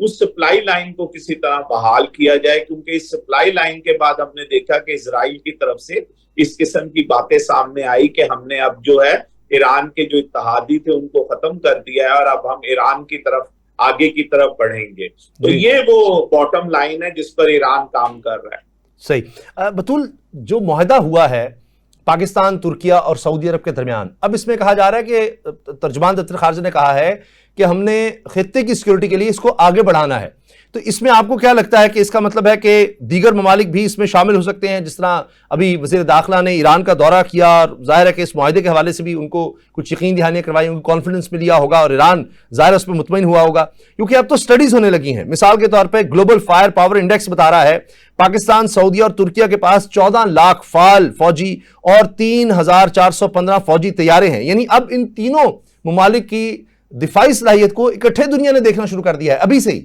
اس supply line کو کسی طرح بحال کیا جائے، کیونکہ اس سپلائی لائن کے بعد ہم نے دیکھا کہ اسرائیل کی طرف سے اس قسم کی باتیں سامنے آئی کہ ہم نے اب جو ہے ایران کے جو اتحادی تھے ان کو ختم کر دیا ہے اور اب ہم ایران کی طرف آگے کی طرف بڑھیں گے. تو یہ وہ باٹم لائن ہے جس پر ایران کام کر رہا ہے. صحیح. بطول، جو معاہدہ ہوا ہے پاکستان، ترکیہ اور سعودی عرب کے درمیان، اب اس میں کہا جا رہا ہے کہ ترجمان دفتر خارجہ نے کہا ہے کہ ہم نے خطے کی سیکیورٹی کے لیے اس کو آگے بڑھانا ہے. تو اس میں آپ کو کیا لگتا ہے کہ اس کا مطلب ہے کہ دیگر ممالک بھی اس میں شامل ہو سکتے ہیں؟ جس طرح ابھی وزیر داخلہ نے ایران کا دورہ کیا اور ظاہر ہے کہ اس معاہدے کے حوالے سے بھی ان کو کچھ یقین دہانیاں کروائی، ان کو کانفیڈنس میں لیا ہوگا اور ایران ظاہر اس پہ مطمئن ہوا ہوگا، کیونکہ اب تو سٹڈیز ہونے لگی ہیں. مثال کے طور پہ گلوبل فائر پاور انڈیکس بتا رہا ہے پاکستان، سعودیہ اور ترکیہ کے پاس 14 لاکھ فعال فوجی اور 3415 فوجی طیارے ہیں. یعنی اب ان تینوں ممالک کی دفاعی صلاحیت کو اکٹھے دنیا نے دیکھنا شروع کر دیا ہے ابھی سے ہی.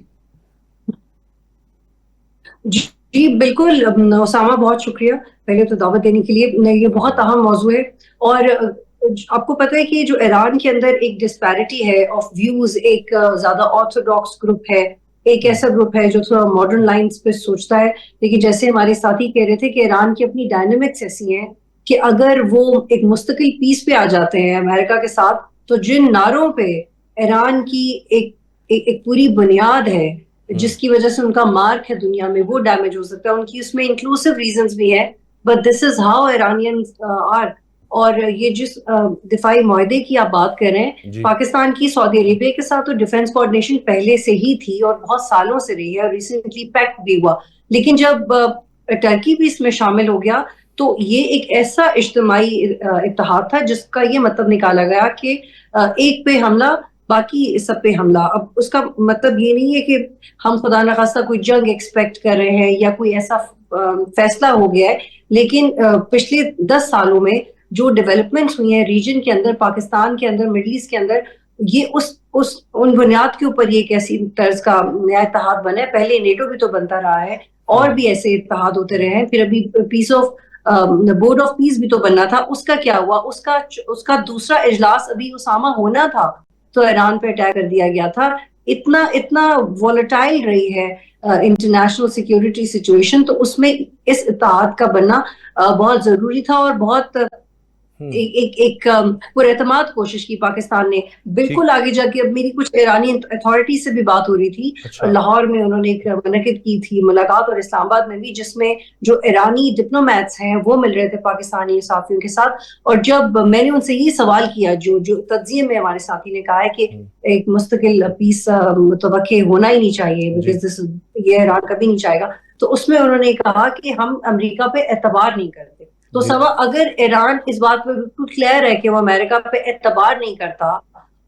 جی بالکل اسامہ، بہت شکریہ پہلے تو دعوت دینے کے لیے. یہ بہت اہم موضوع ہے، اور آپ کو پتہ ہے کہ جو ایران کے اندر ایک ڈسپیرٹی ہے آف ویوز، ایک زیادہ آرتھوڈاکس گروپ ہے، ایک ایسا گروپ ہے جو تھوڑا ماڈرن لائنز پہ سوچتا ہے. لیکن جیسے ہمارے ساتھی کہہ رہے تھے کہ ایران کی اپنی ڈائنامکس ایسی ہیں کہ اگر وہ ایک مستقل پیس پہ آ جاتے ہیں امریکہ کے ساتھ، تو جن نعروں پہ ایران کی ایک پوری بنیاد ہے جس کی وجہ سے ان کا مارک ہے دنیا میں، وہ ڈیمیج ہو سکتا ہے. ان کی اس میں انکلوسیو ریزنز بھی ہے، but this is how Iranians are. اور یہ جس دفاعی معاہدے کی آپ بات کر رہے ہیں، پاکستان کی سعودی عربیہ کے ساتھ تو ڈیفنس کوآرڈینیشن پہلے سے ہی تھی اور بہت سالوں سے رہی ہے، اور ریسنٹلی پیکٹ بھی ہوا. لیکن جب ٹرکی بھی اس میں شامل ہو گیا تو یہ ایک ایسا اجتماعی اتحاد تھا جس کا یہ مطلب نکالا گیا کہ ایک پہ حملہ باقی سب پہ حملہ. اب اس کا مطلب یہ نہیں ہے کہ ہم خدا نخواستہ کوئی جنگ ایکسپیکٹ کر رہے ہیں یا کوئی ایسا فیصلہ ہو گیا ہے، لیکن پچھلے 10 سالوں میں جو ڈیولپمنٹس ہوئی ہیں ریجن کے اندر، پاکستان کے اندر، مڈل ایسٹ کے اندر، یہ ان بنیاد کے اوپر یہ ایک ایسی طرز کا نیا اتحاد بنا ہے. پہلے نیٹو بھی تو بنتا رہا ہے اور بھی ایسے اتحاد ہوتے رہے ہیں. پھر ابھی پیس آف بورڈ آف پیس بھی تو بننا تھا. اس کا کیا ہوا؟ اس کا دوسرا اجلاس ابھی اسامہ ہونا تھا تو ایران پہ اٹیک کر دیا گیا تھا. اتنا ولیٹائل رہی ہے انٹرنیشنل سیکیورٹی سچویشن، تو اس میں اس اتحاد کا بننا بہت ضروری تھا اور بہت ایک پراعتماد کوشش کی پاکستان نے. بالکل آگے جا کے اب میری کچھ ایرانی اتھارٹی سے بھی بات ہو رہی تھی، لاہور میں انہوں نے ایک منعقد کی تھی ملاقات، اور اسلام آباد میں بھی، جس میں جو ایرانی ڈپلومیٹس ہیں وہ مل رہے تھے پاکستانی صحافیوں کے ساتھ. اور جب میں نے ان سے یہ سوال کیا، جو تجزیے میں ہمارے ساتھی نے کہا ہے کہ ایک مستقل پیس متوقع ہونا ہی نہیں چاہیے، بیکاز یہ ایران کبھی نہیں چاہے گا، تو اس میں انہوں نے کہا کہ ہم امریکہ پہ اعتبار نہیں کرتے. تو سوا اگر ایران اس بات پہ بالکل کلیئر ہے کہ وہ امریکہ پہ اعتبار نہیں کرتا،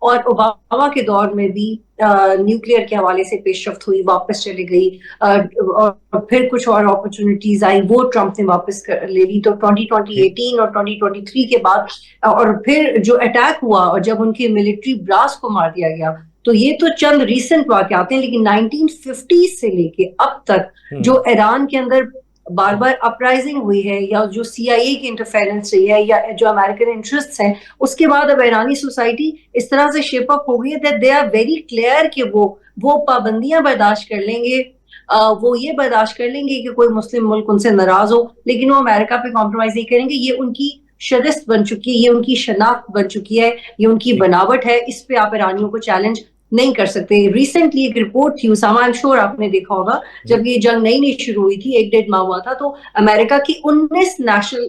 اور اوباما کے دور میں بھی نیوکلیئر کے حوالے سے پیش رفت ہوئی، واپس چلی گئی، اور پھر کچھ اور اپرچونٹیز آئی، وہ ٹرمپ نے واپس لے لی. تو 2018 اور 2023 کے بعد، اور پھر جو اٹیک ہوا اور جب ان کے ملٹری براس کو مار دیا گیا، تو یہ تو چند ریسنٹ واقعات ہیں. لیکن 1950 سے لے کے اب تک جو ایران کے اندر بار بار اپرائزنگ ہوئی ہے، یا جو سی آئی اے کی انٹرفیرنس رہی ہے، یا جو امریکن انٹرسٹس ہیں، اس کے بعد اب ایرانی سوسائٹی اس طرح سے شیپ اپ ہو گئی ہے that they are very clear کہ وہ پابندیاں برداشت کر لیں گے، وہ یہ برداشت کر لیں گے کہ کوئی مسلم ملک ان سے ناراض ہو، لیکن وہ امریکہ پہ کمپرومائز نہیں کریں گے. یہ ان کی شدست بن چکی ہے، یہ ان کی شناخت بن چکی ہے، یہ ان کی بناوٹ ہے. اس پہ آپ ایرانیوں کو چیلنج نہیں کر سکتے. ریسنٹلی ایک رپورٹ تھی اسامہ، آئی ایم شور آپ نے دیکھا ہوگا، جب یہ جنگ نئی شروع ہوئی تھی، 1-1.5 ماہ ہوا تھا، تو امریکہ کی 19 نیشنل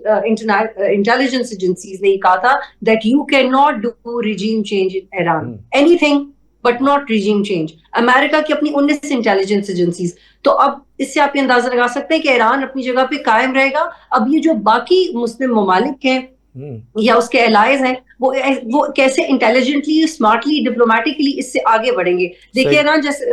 انٹیلیجنس ایجنسیز نے کہا تھا that you can not do regime change in Iran, anything but not regime change. امریکہ کی اپنی 19 انٹیلیجنس ایجنسیز. تو اب اس سے آپ یہ اندازہ لگا سکتے ہیں کہ ایران اپنی جگہ پہ قائم رہے گا. اب یہ جو باقی مسلم ممالک ہیں یا اس کے الائز ہیں، وہ کیسے انٹیلیجنٹلی، اسمارٹلی، ڈپلومیٹکلی اس سے آگے بڑھیں گے. دیکھیے نا، جیسے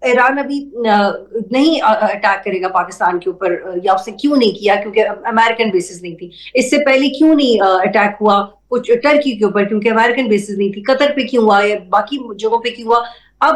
ایران ابھی نہیں اٹیک کرے گا پاکستان کے اوپر، یا اس نے کیوں نہیں کیا؟ کیونکہ امریکن بیسز نہیں تھی. اس سے پہلے کیوں نہیں اٹیک ہوا کچھ ٹرکی کے اوپر؟ کیونکہ امریکن بیسز نہیں تھی. قطر پہ کیوں ہوا، یا باقی جگہوں پہ کیوں ہوا؟ اب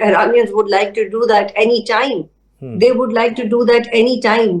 Iranians would like to do that any time. They would like to do that any time.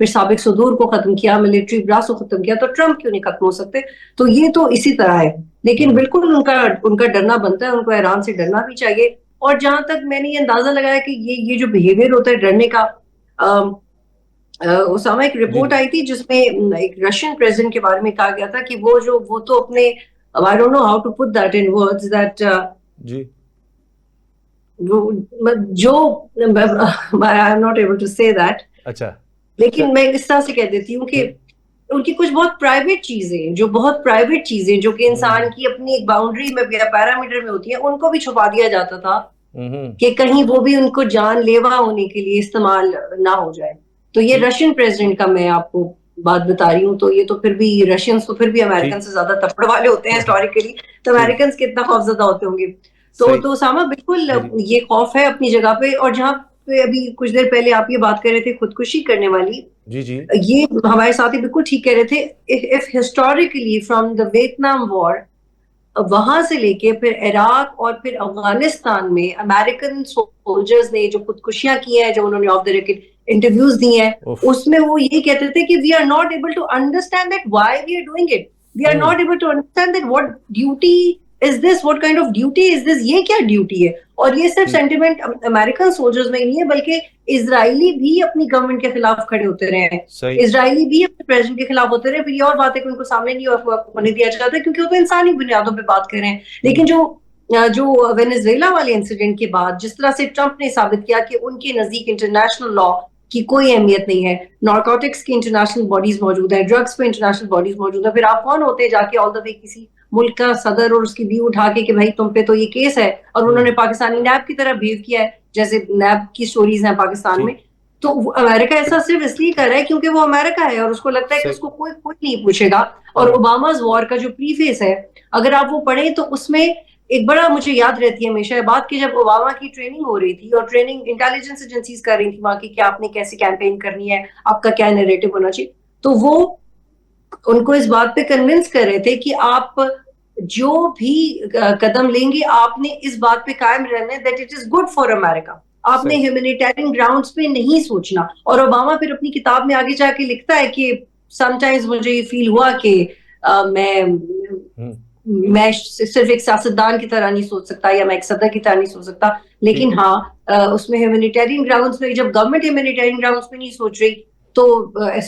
پھر سابق صدور کو ختم کیا, ملٹری براس کو ختم کیا, تو ٹرمپ کیوں نہیں ختم ہو سکتے؟ تو یہ تو اسی طرح ہے. لیکن بالکل ان کا ڈرنا بنتا ہے, ان کو ایران سے ڈرنا بھی چاہیے. اور جہاں تک میں نے یہ اندازہ لگایا کہ یہ جو بیہیویئر ہوتا ہے ڈرنے کا, اسامہ ایک رپورٹ آئی تھی جس میں ایک رشین پریزیڈنٹ کے بارے میں کہا گیا تھا کہ وہ تو اپنے I don't know how to put that in words that جو I'm not able to say that. اچھا, لیکن میں اس طرح سے کہہ دیتی ہوں کہ ان کی کچھ بہت پرائیویٹ چیزیں جو کہ انسان کی اپنی ایک باؤنڈری میں پیرامیٹر میں ہوتی ہیں, ان کو بھی چھپا دیا جاتا تھا کہ کہیں وہ بھی ان کو جان لیوا ہونے کے لیے استعمال نہ ہو جائے. تو یہ رشین پریزیڈنٹ کا میں آپ کو بات بتا رہی ہوں. تو یہ تو پھر بھی رشینز تو پھر بھی امریکن سے زیادہ تپڑ والے ہوتے ہیں ہسٹوریکلی, تو امریکنز کتنا خوفزدہ ہوتے ہوں گے. تو اسامہ بالکل یہ خوف ہے اپنی جگہ پہ. اور جہاں پہ ابھی کچھ دیر پہلے آپ یہ بات کر رہے تھے خودکشی کرنے والی, یہ ہمارے ساتھی بالکل ٹھیک کہہ رہے تھے. if historically from the Vietnam War, وہاں سے لے کے پھر عراق اور پھر افغانستان میں امریکن سولجرز نے جو خودکشیاں کی ہیں, جو انہوں نے آف دا ریکارڈ انٹرویوز دی ہیں, اس میں وہ یہی کہتے تھے کہ we are not able to understand that why we are doing it, we are not able to understand that what duty is this, what kind of duty is this, یہ کیا ڈیوٹی ہے. اور یہ صرف سینٹیمنٹ امریکن سولجرز میں ہی نہیں ہے, بلکہ اسرائیلی بھی اپنی گورنمنٹ کے خلاف کھڑے ہوتے رہے ہیں, اسرائیلی بھی اپنے پریزیڈنٹ کے خلاف ہوتے رہے. پھر یہ اور بات ہے کہ ان کو سامنے نہیں ہونے دیا جاتا ہے کیونکہ وہ تو انسانی بنیادوں پہ بات کر رہے ہیں. لیکن جو وینیزویلا والے انسیڈنٹ کے بعد جس طرح سے ٹرمپ نے ثابت کیا کہ ان کے نزدیک انٹرنیشنل لا کی کوئی اہمیت نہیں ہے, نارکوٹکس کی انٹرنیشنل باڈیز موجود ہیں, ڈرگس پہ انٹرنیشنل باڈیز موجود ہیں, پھر آپ کون ہوتے ہیں جا کے آل دا وے کسی ملک کا صدر اور اس کی بیوی اٹھا کے کہ بھائی تم پہ تو یہ کیس ہے, اور انہوں نے پاکستانی نیب کی طرح بہیو کیا ہے جیسے نیب کی سٹوریز ہیں پاکستان میں. تو امریکہ ایسا صرف اس لیے کر رہا ہے کیونکہ وہ امریکہ ہے اور اس کو لگتا ہے کہ اس کو کوئی نہیں پوچھے گا. اور اوباماز وار کا جو پری فیس ہے اگر آپ وہ پڑھیں تو اس میں ایک بڑا مجھے یاد رہتی ہے ہمیشہ بات کہ جب اوباما کی ٹریننگ ہو رہی تھی اور ٹریننگ انٹیلیجنس ایجنسیز کر رہی تھی وہاں کی کہ آپ نے کیسے کیمپین کرنی ہے, آپ کا کیا نیریٹو ہونا چاہیے, تو وہ ان کو اس بات پہ کنونس کر رہے تھے کہ آپ جو بھی قدم لیں گے آپ نے اس بات پہ قائم رہنا ہے that it is good for America, آپ نے ہیومینیٹیرین گراؤنڈز پہ نہیں سوچنا. اور اوباما پھر اپنی کتاب میں آگے جا کے لکھتا ہے کہ سم ٹائمز مجھے یہ فیل ہوا کہ میں صرف ایک سیاستدان کی طرح نہیں سوچ سکتا یا میں ایک صدر کی طرح نہیں سوچ سکتا, لیکن ہاں اس میں ہیومینیٹیرین گراؤنڈز پہ جب گورنمنٹ ہیومینیٹیرین گراؤنڈز پہ نہیں سوچ رہی تو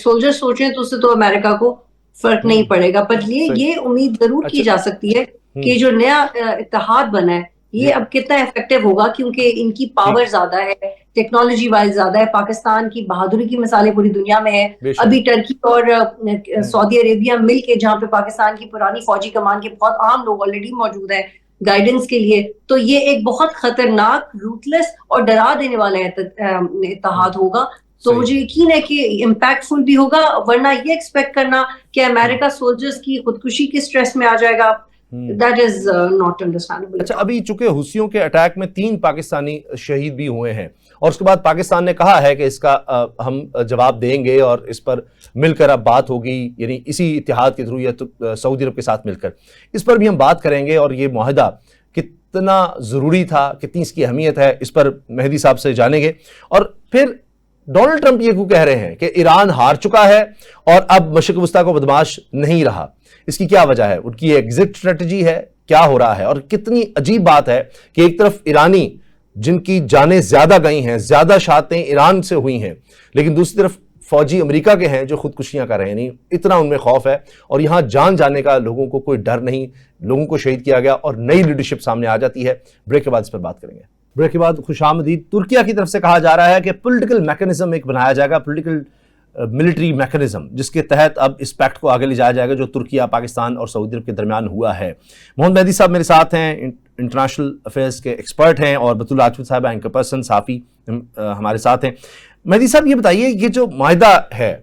سولجر سوچ رہے ہیں تو اس سے تو امریکہ کو فرق نہیں پڑے گا. پر یہ امید ضرور کی جا سکتی ہے کہ جو نیا اتحاد بنا ہے یہ اب کتنا افیکٹو ہوگا, کیونکہ ان کی پاور زیادہ ہے, ٹیکنالوجی وائز زیادہ ہے, پاکستان کی بہادری کی مثالیں پوری دنیا میں ہے. ابھی ٹرکی اور سعودی عربیہ مل کے جہاں پہ پاکستان کی پرانی فوجی کمان کے بہت عام لوگ آلریڈی موجود ہیں گائیڈنس کے لیے, تو یہ ایک بہت خطرناک, روتلیس اور ڈرا دینے والا اتحاد ہوگا. تو مجھے یقین ہے کہ امپیکٹ فل بھی ہوگا, ورنہ یہ ایکسپیکٹ کرنا کہ امریکہ سولجرز کی خودکشی کے سٹریس میں آ جائے گا, that is not understandable. اچھا, ابھی چونکہ حوثیوں کے اٹیک میں 3 پاکستانی شہید بھی ہوئے ہیں اور اس کے بعد پاکستان نے کہا ہے کہ اس کا ہم جواب دیں گے اور اس پر مل کر اب بات ہوگی, یعنی اسی اتحاد کے تھرو یا سعودی عرب کے ساتھ مل کر. اس پر بھی ہم بات کریں گے اور یہ معاہدہ کتنا ضروری تھا, کتنی اس کی اہمیت ہے, اس پر مہدی صاحب سے جانیں گے. اور پھر ڈونلڈ ٹرمپ یہ کہہ رہے ہیں کہ ایران ہار چکا ہے اور اب مشرق وسطیٰ کو بدماش نہیں رہا, اس کی کیا وجہ ہے, ان کی ایگزٹ اسٹریٹجی ہے, کیا ہو رہا ہے؟ اور کتنی عجیب بات ہے کہ ایک طرف ایرانی جن کی جانیں زیادہ گئی ہیں, زیادہ شہادتیں ایران سے ہوئی ہیں, لیکن دوسری طرف فوجی امریکہ کے ہیں جو خودکشیاں کر رہے ہیں, نہیں اتنا ان میں خوف ہے اور یہاں جان جانے کا لوگوں کو کوئی ڈر نہیں, لوگوں کو شہید کیا گیا اور نئی لیڈرشپ سامنے آ جاتی ہے. بریک کے بعد اس پر بات کریں گے. بریک کے بعد خوش آمدید. ترکیہ کی طرف سے کہا جا رہا ہے کہ پولیٹیکل میکنزم ایک بنایا جائے گا, پولیٹیکل ملٹری میکنزم, جس کے تحت اب اس پیکٹ کو آگے لے جایا جائے گا جو ترکیہ, پاکستان اور سعودی عرب کے درمیان ہوا ہے. محمد مہدی صاحب میرے ساتھ ہیں, انٹرنیشنل افیئرز کے ایکسپرٹ ہیں, اور بطول راجپوت صاحب اینکر پرسن صحافی ہمارے ساتھ ہیں. مہدی صاحب یہ بتائیے, یہ جو معاہدہ ہے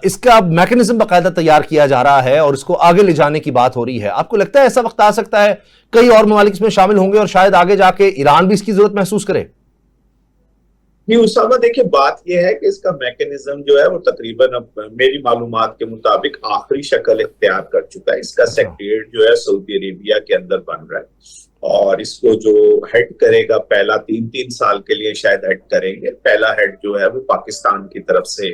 اس کا اب میکنزم باقاعدہ تیار کیا جا رہا ہے اور اس کو آگے لے جانے کی بات ہو رہی ہے, آپ کو لگتا ہے ایسا وقت آ سکتا ہے کئی اور ممالک اس میں شامل ہوں گے اور شاید آگے جا کے ایران بھی اس کی ضرورت محسوس کرے؟ نہیں اسامہ, دیکھیں بات یہ ہے کہ اس کا میکنزم جو ہے وہ تقریباً اب میری معلومات کے مطابق آخری شکل اختیار کر چکا ہے. اس کا سیکریٹریٹ جو ہے سعودی عربیہ کے اندر بن رہا ہے اور اس کو جو ہیڈ کرے گا پہلا 3 سال کے لیے شاید ہیڈ کریں گے. پہلا ہیڈ جو ہے وہ پاکستان کی طرف سے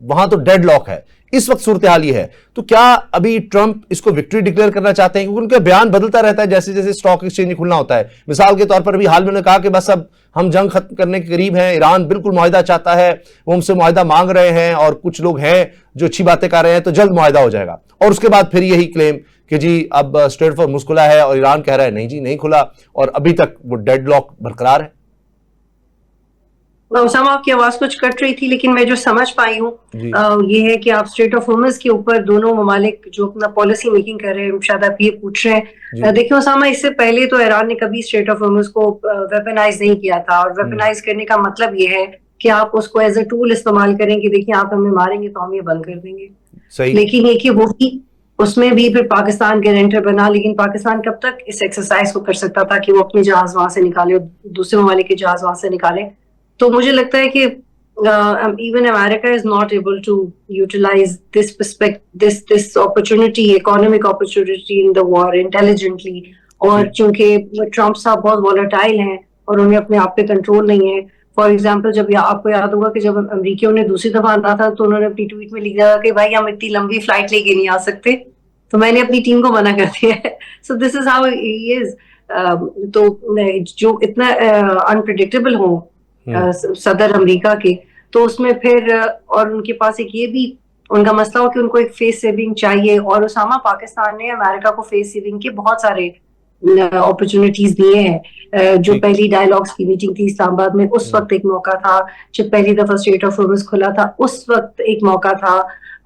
وہاں تو ڈیڈ لاک ہے. اس وقت صورتحال یہ ہے, تو کیا ابھی ٹرمپ اس کو وکٹری ڈکلیئر کرنا چاہتے ہیں؟ کیونکہ ان کا بیان بدلتا رہتا ہے جیسے جیسے اسٹاک ایکسچینج کھلنا ہوتا ہے. مثال کے طور پر ابھی حال میں انہوں نے کہا کہ بس اب ہم جنگ ختم کرنے کے قریب ہیں, ایران بالکل معاہدہ چاہتا ہے, وہ ہم سے معاہدہ مانگ رہے ہیں, اور کچھ لوگ ہیں جو اچھی باتیں کر رہے ہیں, تو جلد معاہدہ ہو جائے گا. اور اس کے بعد پھر یہی کلیم کہ جی اب اسٹریٹ آف ہارمز کھلا ہے, اور ایران کہہ رہا ہے نہیں جی نہیں کھلا, اور ابھی تک وہ ڈیڈ لاک برقرار ہے. اسامہ آپ کی آواز کچھ کٹ رہی تھی, لیکن میں جو سمجھ پائی ہوں یہ ہے کہ آپ اسٹریٹ آف ہارمز کے اوپر دونوں ممالک جو اپنا پالیسی میکنگ کر رہے ہیں, شاید آپ یہ پوچھ رہے ہیں. دیکھیں اسامہ, اس سے پہلے تو ایران نے کبھی اسٹریٹ آف ہارمز کو ویپنائز نہیں کیا تھا, اور ویپنائز کرنے کا مطلب یہ ہے کہ آپ اس کو ایز اے ٹول استعمال کریں کہ دیکھیں آپ ہمیں ماریں گے تو ہم یہ بند کر دیں گے. لیکن یہ کہ وہ بھی اس میں بھی پھر پاکستان گارنٹر بنا, لیکن پاکستان کب تک اس ایکسرسائز کو کر سکتا تھا کہ وہ اپنے جہاز وہاں سے نکالے اور دوسرے ممالک کے جہاز وہاں سے نکالے. تو مجھے لگتا ہے کہ even America is not able to utilize this opportunity, economic opportunity in the war intelligently. اور چونکہ ٹرمپ صاحب بہت volatile ہیں اور انہیں اپنے آپ پہ کنٹرول نہیں ہے. فار ایگزامپل, جب آپ کو یاد ہوگا کہ جب امریکیوں نے دوسری دفعہ آنا تھا تو انہوں نے اپنی ٹویٹ میں لکھا کہ بھائی ہم اتنی لمبی فلائٹ لے کے نہیں آ سکتے, تو میں نے اپنی ٹیم کو منع کر دیا ہے. سو دس از ہاؤ ہی از. تو جو اتنا انپریڈکٹیبل ہو صدر امریکہ کے, تو اس میں پھر اور ان کے پاس ایک یہ بھی ان کا مسئلہ ہو کہ ان کو ایک فیس سیونگ چاہیے. اور اسامہ, پاکستان نے امریکہ کو فیس سیونگ کے بہت سارے اپرچونٹیز دیے ہیں. جو پہلی ڈائیلاگس کی میٹنگ تھی اسلام آباد میں, اس وقت ایک موقع تھا. جب پہلی دفعہ اسٹریٹ آف ہارمز کھلا تھا اس وقت ایک موقع تھا,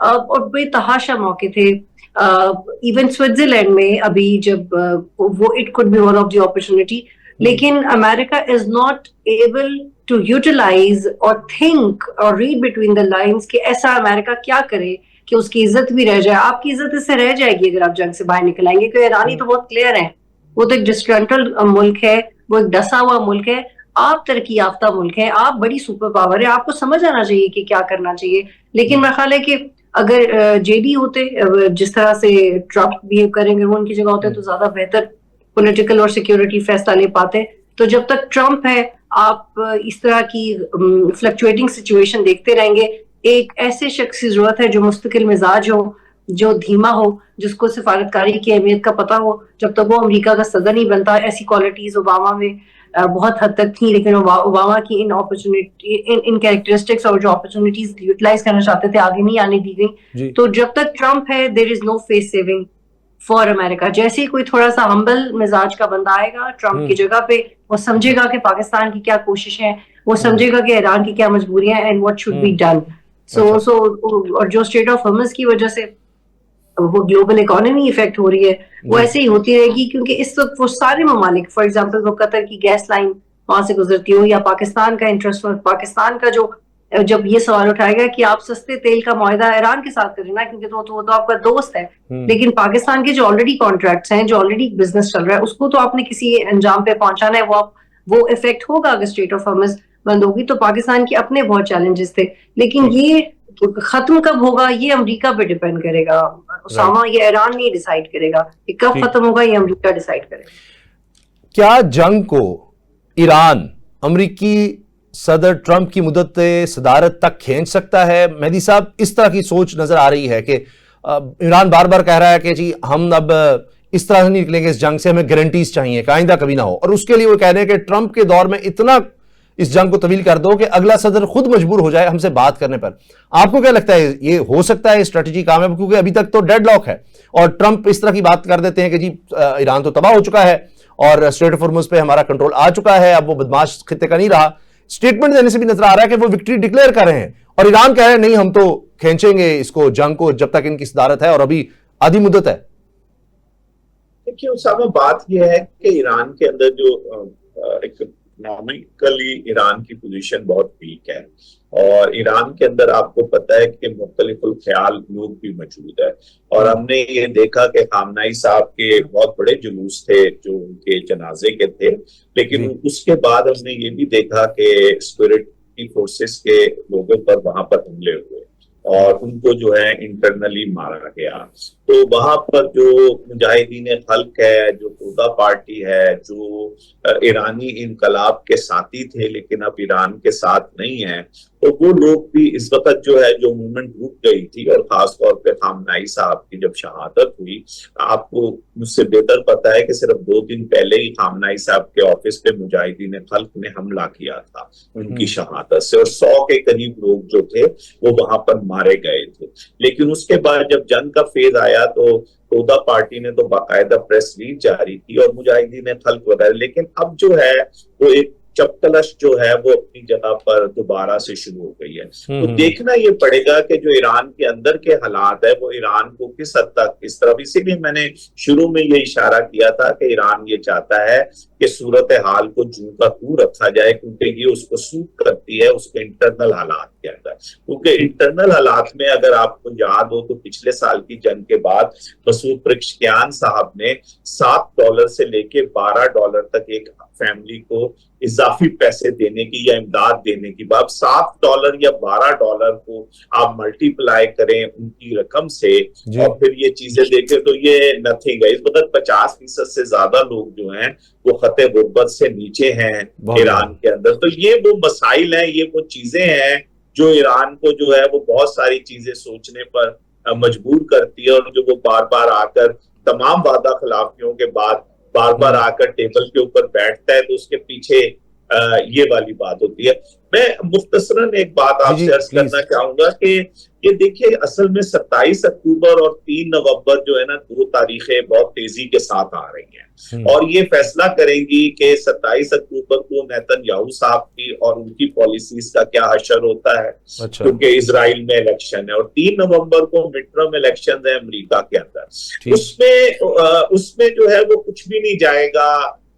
اور بے تحاشا موقع تھے. ایون سوئٹزرلینڈ میں ابھی جب وہ it could be one of the opportunity, لیکن America is not able to utilize اور تھنک اور ریڈ بٹوین دا لائنس کہ ایسا امریکہ کیا کرے کہ اس کی عزت بھی رہ جائے. آپ کی عزت اس سے رہ جائے گی اگر آپ جنگ سے باہر نکل آئیں گے. کہ ایرانی تو بہت کلیئر ہیں, وہ تو ایک ڈسٹرنٹل ملک ہے, وہ ایک ڈسا ہوا ملک ہے. آپ ترقی یافتہ ملک ہے, آپ بڑی سپر پاور ہے, آپ کو سمجھ آنا چاہیے کہ کیا کرنا چاہیے. لیکن میرا خیال ہے کہ اگر جے ڈی ہوتے, جس طرح سے ٹرمپ بہیو کریں گے, وہ ان کی جگہ ہوتے تو زیادہ بہتر پولیٹیکل اور سیکیورٹی فیصلہ لے پاتے. تو جب تک ٹرمپ ہے آپ اس طرح کی فلکچویٹنگ سچویشن دیکھتے رہیں گے. ایک ایسے شخص کی ضرورت ہے جو مستقل مزاج ہو, جو دھیما ہو, جس کو سفارتکاری کی اہمیت کا پتہ ہو. جب تک وہ امریکہ کا صدر نہیں بنتا, ایسی کوالٹیز اوباما میں بہت حد تک تھیں, لیکن اوباما کی ان اپرچونٹی ان کیریکٹرسٹکس اور جو اپرچونٹیز یوٹیلائز کرنا چاہتے تھے آگے نہیں آنے دی گئی. تو جب تک ٹرمپ ہے دیر از نو فیس سیونگ فار امریکہ. جیسے ہی کوئی تھوڑا سا ہمبل مزاج کا بندہ آئے گا ٹرمپ کی جگہ پہ, وہ سمجھے گا کہ پاکستان کی کیا کوشش ہے, وہ سمجھے گا کہ ایران کی کیا مجبوریاں ہیں, and what should be done. So اور جو اسٹریٹ آف ہارمز کی وجہ سے وہ گلوبل اکانومی افیکٹ ہو رہی ہے, وہ ایسے ہی ہوتی رہے گی. کیونکہ اس وقت وہ سارے ممالک, فار ایگزامپل وہ قطر کی گیس لائن وہاں سے گزرتی ہو, یا پاکستان کا انٹرسٹ, پاکستان کا جو جب یہ سوال اٹھائے گا کہ آپ سستے تیل کا معاہدہ ایران کے ساتھ کریں نا, کیونکہ وہ تو آپ کا دوست ہے, لیکن پاکستان کے جو آلریڈی کانٹریکٹس ہیں, جو آلریڈی بزنس چل رہا ہے, اس کو تو آپ نے کسی انجام پہ پہنچانا ہے. وہ افیکٹ ہوگا اگر اسٹریٹ آف ہارمز بند ہوگی. تو پاکستان کے اپنے بہت چیلنجز تھے, لیکن یہ ختم کب ہوگا یہ امریکہ پہ ڈیپینڈ کرے گا اسامہ. یہ ایران نہیں ڈیسائیڈ کرے گا کہ کب ختم ہوگا, یہ امریکہ ڈیسائیڈ کرے گا. کیا جنگ کو ایران امریکی صدر ٹرمپ کی مدت صدارت تک کھینچ سکتا ہے؟ مہدی صاحب, اس طرح کی سوچ نظر آ رہی ہے کہ ایران بار بار کہہ رہا ہے کہ جی ہم اب اس طرح سے نہیں نکلیں گے اس جنگ سے, ہمیں گارنٹیز چاہیے کہ آئندہ کبھی نہ ہو. اور اس کے لیے وہ کہہ رہے ہیں کہ ٹرمپ کے دور میں اتنا اس جنگ کو طویل کر دو کہ اگلا صدر خود مجبور ہو جائے ہم سے بات کرنے پر. آپ کو کیا لگتا ہے یہ ہو سکتا ہے اسٹریٹجی کامیاب؟ کیونکہ ابھی تک تو ڈیڈ لاک ہے, اور ٹرمپ اس طرح کی بات کر دیتے ہیں کہ جی ایران تو تباہ ہو چکا ہے اور اسٹریٹ آف ہارمز پہ ہمارا کنٹرول آ چکا ہے, اب وہ بدماش خطے کا نہیں رہا. اسٹیٹمنٹ دینے سے بھی نظر آ رہا ہے کہ وہ وکٹری ڈکلیئر کر رہے ہیں, اور ایران کہہ رہے ہیں نہیں ہم تو کھینچیں گے اس کو جنگ کو جب تک ان کی صدارت ہے, اور ابھی آدھی مدت ہے. دیکھیے اسامہ, بات یہ ہے کہ ایران کے اندر جو اکنامکلی ایران کی پوزیشن بہت ویک ہے, اور ایران کے اندر آپ کو پتہ ہے کہ مختلف الخیال لوگ بھی موجود ہے. اور ہم نے یہ دیکھا کہ خامنہئی صاحب کے بہت بڑے جلوس تھے جو ان کے جنازے کے تھے, لیکن اس کے بعد ہم نے یہ بھی دیکھا کہ سیکورٹی فورسز کے لوگوں پر وہاں پر حملے ہوئے اور ان کو جو ہے انٹرنلی مارا گیا. تو وہاں پر جو مجاہدین خلق ہے، جو تودا پارٹی ہے، جو ایرانی انقلاب کے ساتھی تھے لیکن اب ایران کے ساتھ نہیں ہیں، تو وہ لوگ بھی اس وقت جو ہے جو موومنٹ رک گئی تھی، اور خاص طور پہ خامنائی صاحب کی جب شہادت ہوئی، آپ کو مجھ سے بہتر پتا ہے کہ صرف 2 دن پہلے ہی خامنائی صاحب کے آفس پہ مجاہدین خلق نے حملہ کیا تھا ان کی شہادت سے، اور 100 کے قریب لوگ جو تھے وہ وہاں پر مارے گئے تھے. لیکن اس کے بعد جب جنگ کا فیز آیا تو تودا پارٹی نے تو باقاعدہ پریس ریلیز جاری کی اور مجاہدین خلق وغیرہ، لیکن اب جو ہے وہ ایک چپتلش جو ہے وہ اپنی جگہ پر دوبارہ سے شروع ہو گئی ہے. تو دیکھنا یہ پڑے گا کہ جو ایران کے اندر کے حالات ہے وہ ایران کو کس حد تک اس طرف، اسی لیے میں نے شروع میں یہ اشارہ کیا تھا کہ ایران یہ چاہتا ہے کہ صورتحال کو جوں کا توں رکھا جائے، کیونکہ یہ اس کو سوٹ کرتی ہے اس کے انٹرنل حالات کے اندر. کیونکہ انٹرنل حالات میں اگر آپ کو یاد ہو تو پچھلے سال کی جنگ کے بعد مسعود پرکشکیان صاحب نے $7 سے لے کے $12 تک ایک فیملی کو اضافی پیسے دینے کی یا امداد دینے کی بات، $7 یا $12 کو آپ ملٹی پلائی کریں ان کی رقم سے اور پھر یہ چیزیں دیکھیں تو یہ نتھنگ ہے. اس وقت 50% سے زیادہ لوگ جو ہیں وہ خط غربت سے نیچے ہیں ایران کے اندر. تو یہ وہ مسائل ہیں، یہ وہ چیزیں ہیں جو ایران کو جو ہے وہ بہت ساری چیزیں سوچنے پر مجبور کرتی ہے، اور جو وہ بار بار آ کر تمام وعدہ خلافیوں کے بعد بار بار آ کر ٹیبل کے اوپر بیٹھتا ہے، تو اس کے پیچھے یہ والی بات ہوتی ہے. میں مختصراً ایک بات آپ سے عرض کرنا چاہوں گا کہ یہ دیکھیے اصل میں 27 اکتوبر اور 3 نومبر جو ہے نا 2 تاریخیں بہت تیزی کے ساتھ آ رہی ہیں، اور یہ فیصلہ کریں گی کہ 27 اکتوبر کو نیتن یاہو صاحب کی اور ان کی پالیسیز کا کیا حشر ہوتا ہے، کیونکہ اسرائیل میں الیکشن ہے، اور 3 نومبر کو مڈ ٹرم الیکشن ہے امریکہ کے اندر. اس میں جو ہے وہ کچھ بھی نہیں جائے گا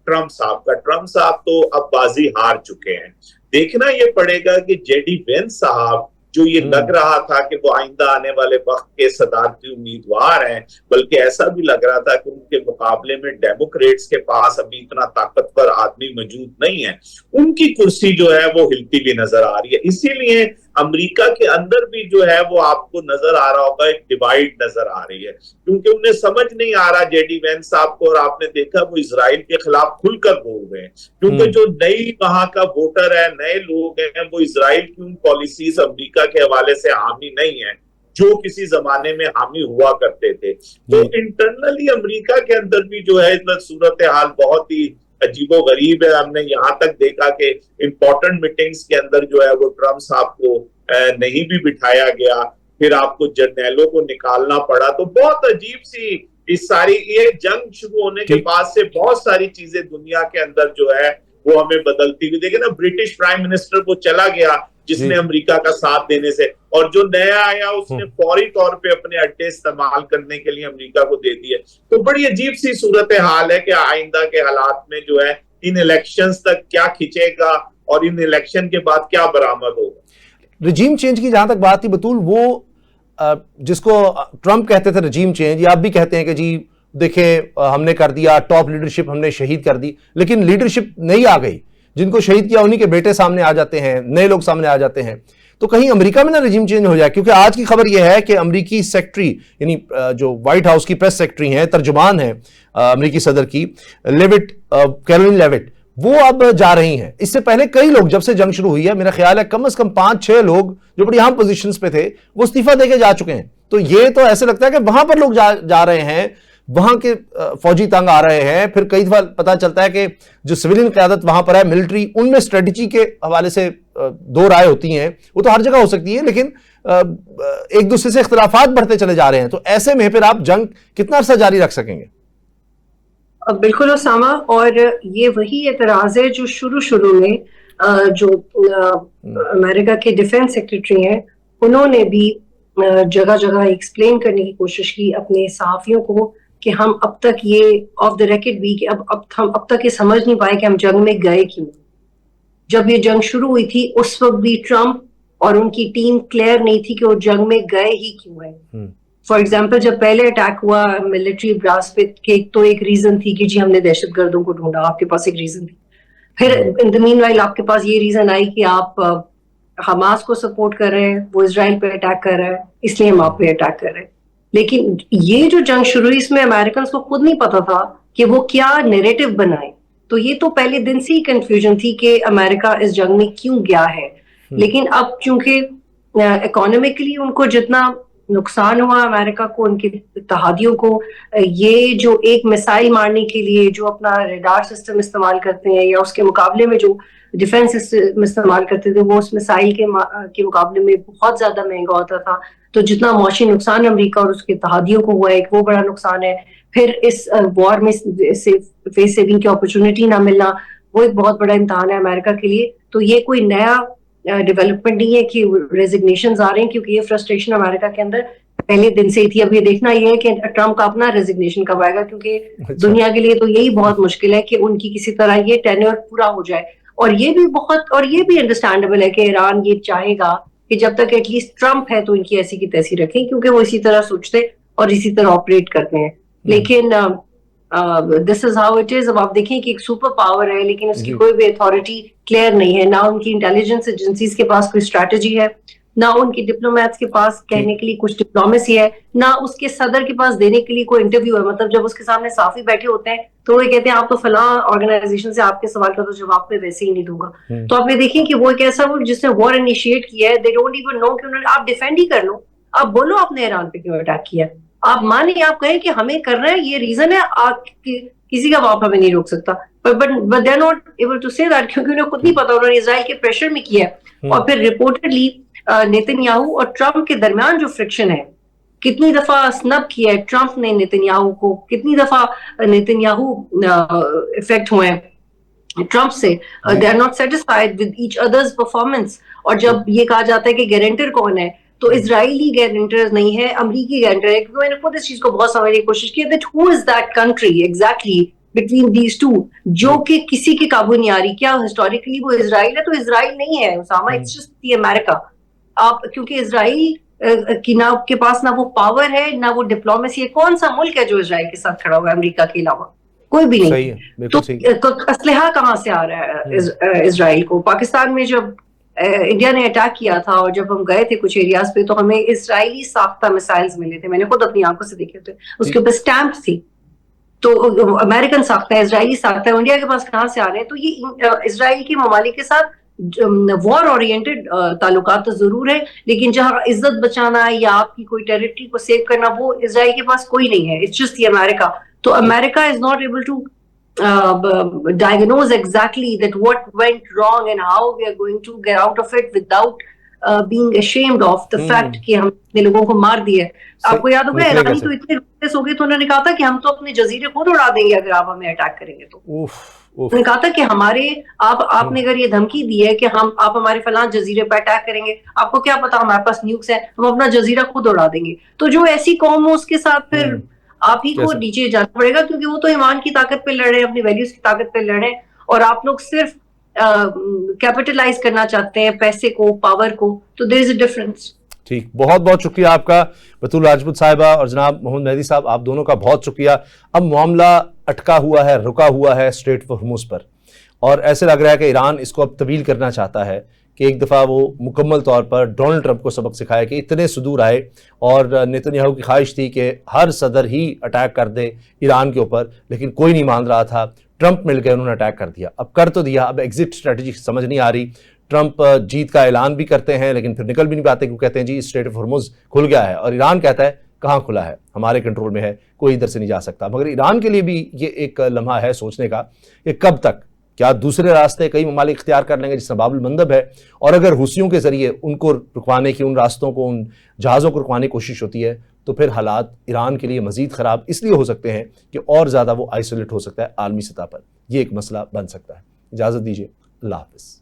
ٹرمپ صاحب کا. ٹرمپ صاحب تو اب بازی ہار چکے ہیں. دیکھنا یہ پڑے گا کہ جے ڈی وینس صاحب جو یہ لگ رہا تھا کہ وہ آئندہ آنے والے وقت کے صدارتی امیدوار ہیں، بلکہ ایسا بھی لگ رہا تھا کہ ان کے مقابلے میں ڈیموکریٹس کے پاس ابھی اتنا طاقتور آدمی موجود نہیں ہے، ان کی کرسی جو ہے وہ ہلتی بھی نظر آ رہی ہے. اسی لیے امریکہ کے اندر بھی جو ہے وہ آپ کو نظر آ رہا ہوگا ایک ڈیوائیڈ نظر آ رہی ہے، کیونکہ انہیں سمجھ نہیں آ رہا جے ڈی وینس صاحب کو، اور آپ نے دیکھا وہ اسرائیل کے خلاف کھل کر بول رہے ہیں، کیونکہ جو نئی وہاں کا ووٹر ہے، نئے لوگ ہیں، وہ اسرائیل کی ان پالیسیز امریکہ کے حوالے سے حامی نہیں ہیں جو کسی زمانے میں حامی ہوا کرتے تھے. تو انٹرنلی امریکہ کے اندر بھی جو ہے صورتحال بہت ہی عجیب و غریب ہے. ہم نے یہاں تک دیکھا کہ امپورٹنٹ میٹنگز کے اندر جو ہے وہ ٹرمپ صاحب کو نہیں بھی بٹھایا گیا، پھر آپ کو جرنیلوں کو نکالنا پڑا. تو بہت عجیب سی اس ساری یہ جنگ شروع ہونے کے بعد سے بہت ساری چیزیں دنیا کے اندر جو ہے وہ ہمیں بدلتی ہوئی دیکھیں نا. برٹش پرائم منسٹر وہ چلا گیا جس نے امریکہ کا ساتھ دینے سے، اور جو نیا آیا اس نے فوری طور پہ اپنے اڈے استعمال کرنے کے لیے امریکہ کو دے دیے. تو بڑی عجیب سی صورتحال ہے کہ آئندہ کے حالات میں جو ہے ان الیکشنز تک کیا کھچے گا اور ان الیکشن کے بعد کیا برآمد ہوگا. رجیم چینج کی جہاں تک بات تھی بطول، وہ جس کو ٹرمپ کہتے تھے رجیم چینج، یا آپ بھی کہتے ہیں کہ جی دیکھیں ہم نے کر دیا، ٹاپ لیڈرشپ ہم نے شہید کر دی، لیکن لیڈرشپ نہیں آ گئی. جن کو شہید کیا انہی کے بیٹے سامنے آ جاتے ہیں، نئے لوگ سامنے آ جاتے ہیں. تو کہیں امریکہ میں نہ رجیم چینج ہو جائے، کیونکہ آج کی خبر یہ ہے کہ امریکی سیکٹری یعنی جو وائٹ ہاؤس کی پریس سیکٹری ہیں، ترجمان ہیں امریکی صدر کی، کیرولین لیوٹ، وہ اب جا رہی ہیں. اس سے پہلے کئی لوگ جب سے جنگ شروع ہوئی ہے، میرا خیال ہے کم از کم 5-6 لوگ جو بڑی اہم پوزیشنز پہ تھے وہ استعفیٰ دے کے جا چکے ہیں. تو یہ تو ایسے لگتا ہے کہ وہاں پر لوگ جا رہے ہیں، وہاں کے فوجی تنگ آ رہے ہیں. پھر کئی دفعہ پتا چلتا ہے کہ جو سویلین قیادت وہاں پر ہے، ملٹری، ان میں اسٹریٹجی کے حوالے سے 2 رائے ہوتی ہیں. وہ تو ہر جگہ ہو سکتی ہے، لیکن ایک دوسرے سے اختلافات بڑھتے چلے جا رہے ہیں. تو ایسے میں پھر آپ جنگ کتنا عرصہ جاری رکھ سکیں گے؟ بالکل اسامہ، اور یہ وہی اعتراض ہے جو شروع میں جو امریکہ کے ڈیفنس سیکریٹری ہیں انہوں نے بھی جگہ جگہ ایکسپلین کرنے کی کوشش کی اپنے صحافیوں کو کہ ہم اب تک یہ آف دا ریکارڈ بھی کہ ہم اب تک یہ سمجھ نہیں پائے کہ ہم جنگ میں گئے کیوں. جب یہ جنگ شروع ہوئی تھی اس وقت بھی ٹرمپ اور ان کی ٹیم کلیئر نہیں تھی کہ وہ جنگ میں گئے ہی کیوں ہیں. فار ایگزامپل جب پہلے اٹیک ہوا ملٹری براس پہ، تو ایک ریزن تھی کہ جی ہم نے دہشت گردوں کو ڈھونڈا، آپ کے پاس ایک ریزن تھی. پھر ان دی مین وائل آپ کے پاس یہ ریزن آئی کہ آپ حماس کو سپورٹ کر رہے ہیں، وہ اسرائیل پہ اٹیک کر رہا ہے، اس لیے ہم آپ پہ اٹیک کر رہے ہیں. لیکن یہ جو جنگ شروع ہوئی اس میں امریکنس کو خود نہیں پتا تھا کہ وہ کیا نیریٹو بنائے. تو یہ تو پہلے دن سے ہی کنفیوژن تھی کہ امریکہ اس جنگ میں کیوں گیا ہے. لیکن اب چونکہ اکانومکلی ان کو جتنا نقصان ہوا امریکہ کو, ان کے اتحادیوں کو, یہ جو ایک میسائل مارنے کے لیے جو اپنا ریڈار سسٹم استعمال کرتے ہیں یا اس کے مقابلے میں جو ڈیفینس سسٹم استعمال کرتے تھے وہ اس میسائل کے مقابلے میں بہت زیادہ مہنگا ہوتا تھا. تو جتنا معاشی نقصان امریکہ اور اس کے اتحادیوں کو ہوا ہے ایک وہ بڑا نقصان ہے. پھر اس وار میں فیس سیونگ کی اپرچونٹی نہ ملنا وہ ایک بہت بڑا امتحان ہے امریکہ کے لیے. تو یہ کوئی نیا ڈیولپمنٹ نہیں ہے کہ ریزگنیشنز آ رہے ہیں, کیونکہ یہ فرسٹریشن امریکہ کے اندر پہلے دن سے ہی تھی. اب یہ دیکھنا یہ ہے کہ ٹرمپ کا اپنا ریزگنیشن کب آئے گا, کیونکہ دنیا کے لیے تو یہی بہت مشکل ہے کہ ان کی کسی طرح یہ ٹینیور پورا ہو جائے. اور یہ بھی انڈرسٹینڈیبل ہے کہ ایران یہ چاہے گا کہ جب تک ایٹ لیسٹ ٹرمپ ہے تو ان کی ایسی کی تیسی رکھیں, کیونکہ وہ اسی طرح سوچتے اور اسی طرح آپریٹ کرتے ہیں. لیکن دس از ہاؤ اٹ از. اب آپ دیکھیں کہ ایک سپر پاور ہے لیکن اس کی کوئی بھی اتھارٹی کلیئر نہیں ہے, نہ ان کی انٹیلیجنس ایجنسیز کے پاس کوئی اسٹریٹجی ہے, نہ ان کی ڈپلومیٹس کے پاس کہنے کے لیے کچھ ڈپلومیسی ہے, نہ اس کے صدر کے پاس دینے کے لیے کوئی انٹرویو ہے. مطلب جب اس کے سامنے صحافی بیٹھے ہوتے ہیں تو وہ کہتے ہیں آپ تو فلاں آرگنائزیشن سے آپ کے سوال کا تو جواب میں ویسے ہی نہیں دوں گا. تو آپ نے دیکھیں کہ وہ ایک ایسا ملک جس نے وار انیشیٹ کیا ہے, دے ڈونٹ ایون نو کہ انہوں نے, آپ ڈیفینڈ ہی کر لو, آپ بولو آپ نے ایران پہ کیوں اٹیک کیا, آپ مانیں آپ کہیں کہ ہمیں کرنا ہے یہ ریزن ہے, آپ کسی کا باپ ہمیں نہیں روک سکتا. but they're not able to say that کیونکہ انہیں خود نہیں پتا, انہوں نے اسرائیل کے پریشر میں کیا ہے. اور پھر رپورٹڈلی نیتن یاہو اور ٹرمپ کے درمیان جو فرکشن ہے, کتنی دفعہ سنب کیا ہے ٹرمپ نے نیتن یاہو کو, کتنی دفعہ نیتن یاہو افیکٹ ہوئے ہیں ٹرمپ سے. they are not satisfied with each other's performance. اور جب یہ کہا جاتا ہے کہ گارنٹر کون ہے تو اسرائیلی گارنٹر نہیں ہے, امریکی گارنٹر ہے. کیونکہ میں نے خود اس چیز کو بہت سمجھنے کی کوشش کی that who is that country exactly between these two جو کہ کسی کے قابو نہیں آ رہی. کیا ہسٹوریکلی وہ اسرائیل ہے؟ تو اسرائیل نہیں ہے Usama, it's just the America. آپ کیونکہ اسرائیل کی نہ کے پاس نہ وہ پاور ہے نہ وہ ڈپلومیسی ہے. کون سا ملک ہے جو اسرائیل کے ساتھ کھڑا ہوا ہے امریکہ کے علاوہ؟ کوئی بھی نہیں. تو اسلحہ کہاں سے آ رہا ہے اسرائیل کو؟ پاکستان میں جب انڈیا نے اٹیک کیا تھا اور جب ہم گئے تھے کچھ ایریاز پہ تو ہمیں اسرائیلی ساختہ میسائلز ملے تھے, میں نے خود اپنی آنکھوں سے دیکھے تھے, اس کے اوپر اسٹیمپ تھی. تو امریکن ساختہ ہے, اسرائیلی ساختہ ہے, انڈیا کے پاس کہاں سے آ رہے ہیں؟ تو یہ اسرائیل کے ممالک کے ساتھ وار اورینٹڈ تعلقات تو ضرور ہے, لیکن جہاں عزت بچانا یا آپ کی کوئی ٹیریٹری کو سیو کرنا وہ اسرائیل کے پاس کوئی نہیں ہے. It's just the America. تو America is not able to diagnose exactly that what went wrong and how we are going to get out of it without being ashamed of the fact کہ ہم نے لوگوں کو مار دیا. آپ کو یاد ہوگا ایرانی تو اتنے روٹلس ہو گئے تو انہوں نے کہا تھا کہ ہم تو اپنے جزیرے خود اڑا دیں گے اگر آپ ہمیں اٹیک کریں گے. تو انہوں نے کہا تھا کہ ہمارے آپ نے اگر یہ دھمکی دی ہے کہ آپ ہمارے فلاں جزیرے پہ اٹیک کریں گے, آپ کو کیا پتا ہمارے پاس نیوکس ہیں, ہم اپنا جزیرہ خود اڑا دیں گے. تو جو ایسی قوم ہو اس کے ساتھ پھر آپ ہی کو نیچے جانا پڑے گا, کیونکہ وہ تو ایمان کی طاقت پہ لڑ رہے ہیں, اپنی ویلیوز کی طاقت پہ لڑ رہے ہیں, اور آپ لوگ صرف کیپٹلائز کرنا چاہتے ہیں پیسے کو, پاور کو. تو دیر از اے ڈفرنس. ٹھیک, بہت بہت شکریہ آپ کا بطول راجپوت صاحبہ اور جناب محمد مہدی صاحب, آپ دونوں کا بہت شکریہ. اب معاملہ اٹکا ہوا ہے, رکا ہوا ہے اسٹریٹ آف ہرمز پر, اور ایسے لگ رہا ہے کہ ایران اس کو اب طویل کرنا چاہتا ہے کہ ایک دفعہ وہ مکمل طور پر ڈونلڈ ٹرمپ کو سبق سکھائے کہ اتنے صدور آئے, اور نیتن یاہو کی خواہش تھی کہ ہر صدر ہی اٹیک کر دے ایران کے اوپر, لیکن کوئی نہیں مان رہا تھا. ٹرمپ مل کے انہوں نے اٹیک کر دیا, اب کر تو دیا, اب ایگزٹ اسٹریٹجی سمجھ نہیں آ رہی. ٹرمپ جیت کا اعلان بھی کرتے ہیں لیکن پھر نکل بھی نہیں پاتے, کیوں کہتے ہیں جی اسٹریٹ آف ہرمز کھل گیا ہے, اور ایران کہتا ہے کہاں کھلا ہے, ہمارے کنٹرول میں ہے, کوئی ادھر سے نہیں جا سکتا. مگر ایران کے لیے بھی یہ ایک لمحہ ہے سوچنے کا کہ کب تک, کیا دوسرے راستے کئی ممالک اختیار کر لیں گے جس طرح باب المندب ہے, اور اگر حوثیوں کے ذریعے ان کو رکوانے کی, ان راستوں کو, ان جہازوں کو رکوانے کی کوشش ہوتی ہے تو پھر حالات ایران کے لیے مزید خراب اس لیے ہو سکتے ہیں کہ اور زیادہ وہ آئسولیٹ ہو سکتا ہے عالمی سطح پر. یہ ایک مسئلہ بن سکتا ہے. اجازت دیجیے, اللہ حافظ.